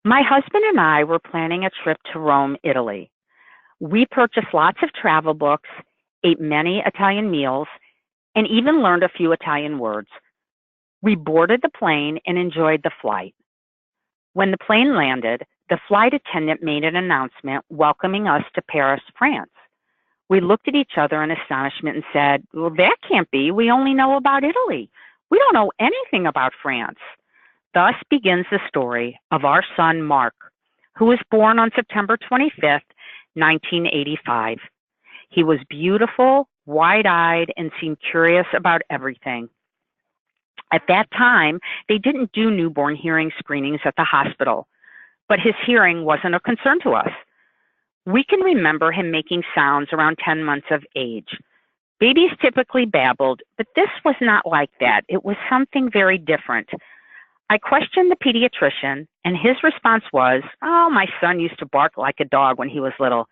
My husband and I were planning a trip to Rome, Italy. We purchased lots of travel books, ate many Italian meals, and even learned a few Italian words. We boarded the plane and enjoyed the flight. When the plane landed, the flight attendant made an announcement welcoming us to Paris, France. We looked at each other in astonishment and said, "Well, that can't be. We only know about Italy. We don't know anything about France." Thus begins the story of our son, Mark, who was born on September 25th, 1985. He was beautiful, wide-eyed, and seemed curious about everything. At that time, they didn't do newborn hearing screenings at the hospital, but his hearing wasn't a concern to us. We can remember him making sounds around 10 months of age. Babies typically babbled, but this was not like that. It was something very different. I questioned the pediatrician, and his response was, "Oh, my son used to bark like a dog when he was little.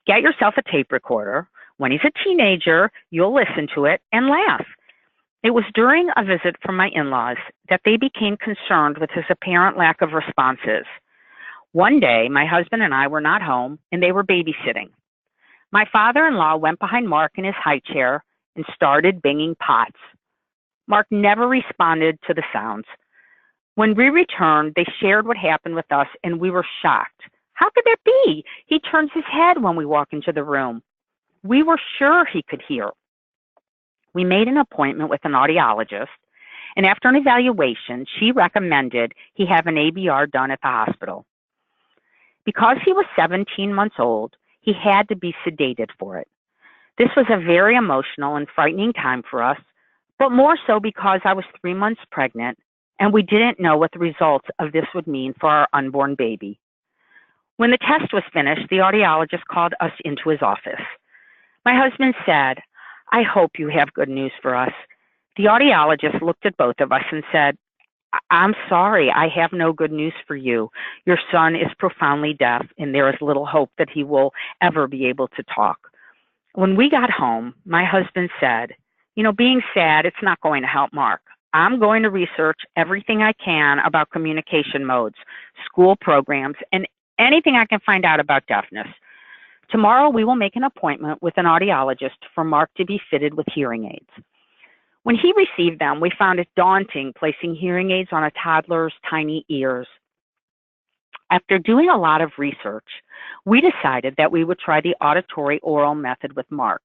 Get yourself a tape recorder. When he's a teenager, you'll listen to it and laugh." It was during a visit from my in-laws that they became concerned with his apparent lack of responses. One day, my husband and I were not home, and they were babysitting. My father-in-law went behind Mark in his high chair and started banging pots. Mark never responded to the sounds. When we returned, they shared what happened with us, and we were shocked. How could that be? He turns his head when we walk into the room. We were sure he could hear. We made an appointment with an audiologist, and after an evaluation, she recommended he have an ABR done at the hospital. Because he was 17 months old, he had to be sedated for it. This was a very emotional and frightening time for us, but more so because I was 3 months pregnant, and we didn't know what the results of this would mean for our unborn baby. When the test was finished, the audiologist called us into his office. My husband said, "I hope you have good news for us." The audiologist looked at both of us and said, "I'm sorry, I have no good news for you. Your son is profoundly deaf, and there is little hope that he will ever be able to talk." When we got home, my husband said, "Being sad, it's not going to help Mark. I'm going to research everything I can about communication modes, school programs, and anything I can find out about deafness. Tomorrow, we will make an appointment with an audiologist for Mark to be fitted with hearing aids." When he received them, we found it daunting placing hearing aids on a toddler's tiny ears. After doing a lot of research, we decided that we would try the auditory oral method with Mark.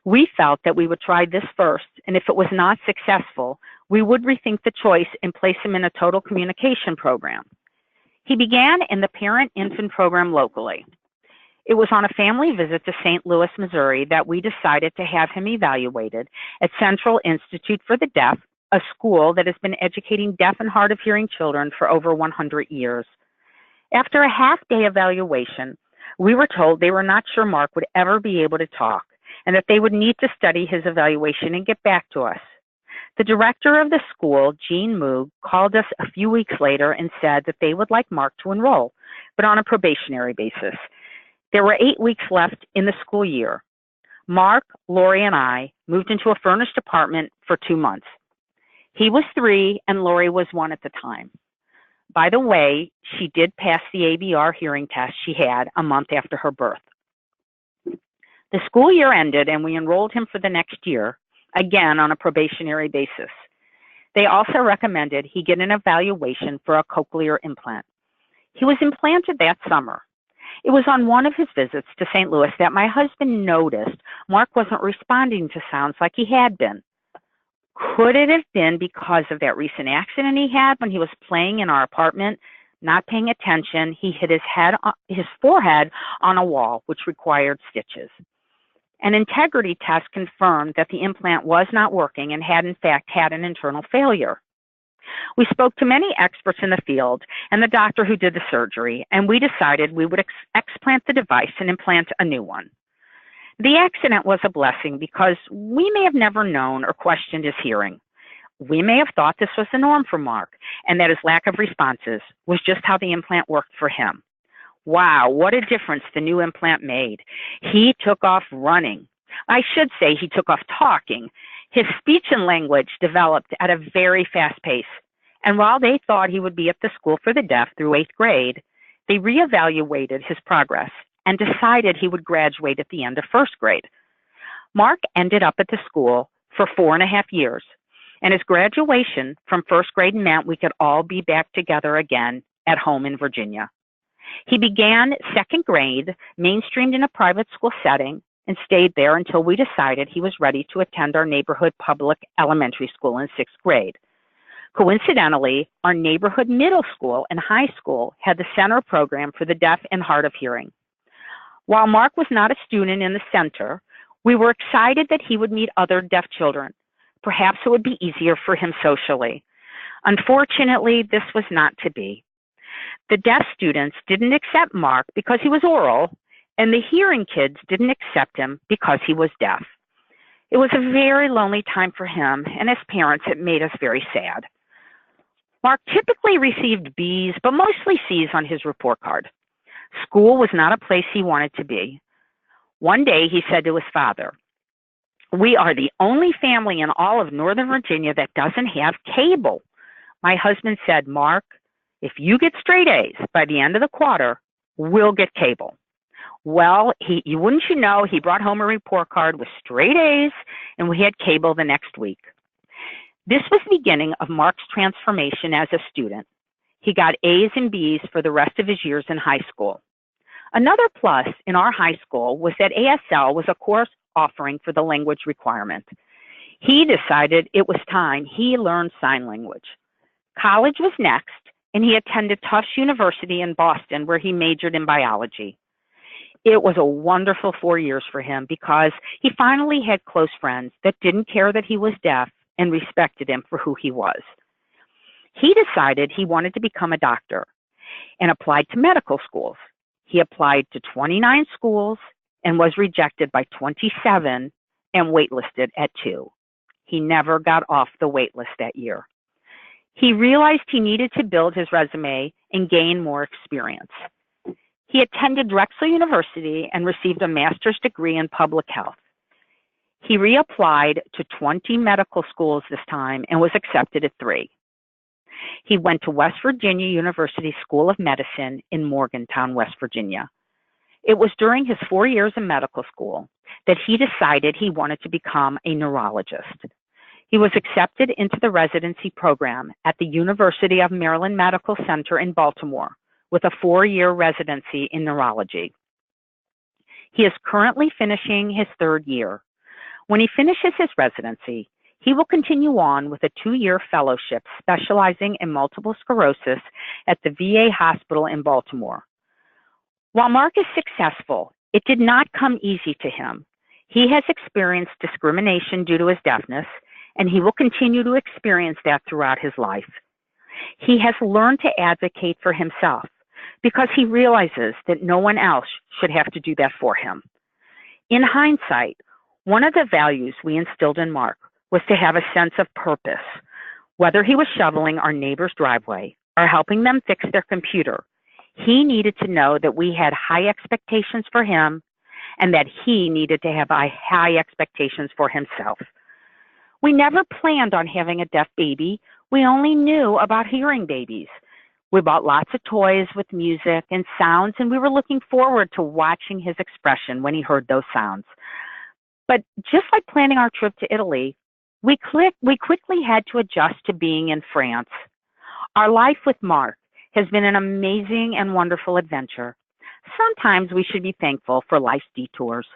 We felt that we would try this first, and if it was not successful, we would rethink the choice and place him in a total communication program. He began in the parent-infant program locally. It was on a family visit to St. Louis, Missouri, that we decided to have him evaluated at Central Institute for the Deaf, a school that has been educating deaf and hard of hearing children for over 100 years. After a half-day evaluation, we were told they were not sure Mark would ever be able to talk, and that they would need to study his evaluation and get back to us. The director of the school, Jean Moog, called us a few weeks later and said that they would like Mark to enroll, but on a probationary basis. There were 8 weeks left in the school year. Mark, Lori, and I moved into a furnished apartment for 2 months. He was 3 and Lori was 1 at the time. By the way, she did pass the ABR hearing test she had a month after her birth. The school year ended and we enrolled him for the next year, again on a probationary basis. They also recommended he get an evaluation for a cochlear implant. He was implanted that summer. It was on one of his visits to St. Louis that my husband noticed Mark wasn't responding to sounds like he had been. Could it have been because of that recent accident he had when he was playing in our apartment? Not paying attention, he hit his forehead on a wall, which required stitches. An integrity test confirmed that the implant was not working and had in fact had an internal failure. We spoke to many experts in the field and the doctor who did the surgery, and we decided we would explant the device and implant a new one. The accident was a blessing because we may have never known or questioned his hearing. We may have thought this was the norm for Mark and that his lack of responses was just how the implant worked for him. Wow, what a difference the new implant made. He took off running. I should say he took off talking. His speech and language developed at a very fast pace. And while they thought he would be at the school for the deaf through 8th grade, they reevaluated his progress and decided he would graduate at the end of 1st grade. Mark ended up at the school for 4.5 years, and his graduation from 1st grade meant we could all be back together again at home in Virginia. He began 2nd grade, mainstreamed in a private school setting, and stayed there until we decided he was ready to attend our neighborhood public elementary school in 6th grade. Coincidentally, our neighborhood middle school and high school had the center program for the deaf and hard of hearing. While Mark was not a student in the center, we were excited that he would meet other deaf children. Perhaps it would be easier for him socially. Unfortunately, this was not to be. The deaf students didn't accept Mark because he was oral, and the hearing kids didn't accept him because he was deaf. It was a very lonely time for him, and as parents, it made us very sad. Mark typically received B's, but mostly C's on his report card. School was not a place he wanted to be. One day, he said to his father, "We are the only family in all of Northern Virginia that doesn't have cable." My husband said, "Mark, if you get straight A's by the end of the quarter, we'll get cable." Well, wouldn't you know, he brought home a report card with straight A's, and we had cable the next week. This was the beginning of Mark's transformation as a student. He got A's and B's for the rest of his years in high school. Another plus in our high school was that ASL was a course offering for the language requirement. He decided it was time he learned sign language. College was next, and he attended Tufts University in Boston, where he majored in biology. It was a wonderful 4 years for him because he finally had close friends that didn't care that he was deaf and respected him for who he was. He decided he wanted to become a doctor and applied to medical schools. He applied to 29 schools and was rejected by 27 and waitlisted at 2. He never got off the waitlist that year. He realized he needed to build his resume and gain more experience. He attended Drexel University and received a master's degree in public health. He reapplied to 20 medical schools this time and was accepted at 3. He went to West Virginia University School of Medicine in Morgantown, West Virginia. It was during his 4 years in medical school that he decided he wanted to become a neurologist. He was accepted into the residency program at the University of Maryland Medical Center in Baltimore with a 4-year residency in neurology. He is currently finishing his 3rd year. When he finishes his residency, he will continue on with a 2-year fellowship specializing in multiple sclerosis at the VA hospital in Baltimore. While Mark is successful, it did not come easy to him. He has experienced discrimination due to his deafness, and he will continue to experience that throughout his life. He has learned to advocate for himself because he realizes that no one else should have to do that for him. In hindsight, one of the values we instilled in Mark was to have a sense of purpose. Whether he was shoveling our neighbor's driveway or helping them fix their computer, he needed to know that we had high expectations for him and that he needed to have high expectations for himself. We never planned on having a deaf baby. We only knew about hearing babies. We bought lots of toys with music and sounds, and we were looking forward to watching his expression when he heard those sounds. But just like planning our trip to Italy, we quickly had to adjust to being in France. Our life with Mark has been an amazing and wonderful adventure. Sometimes we should be thankful for life's detours.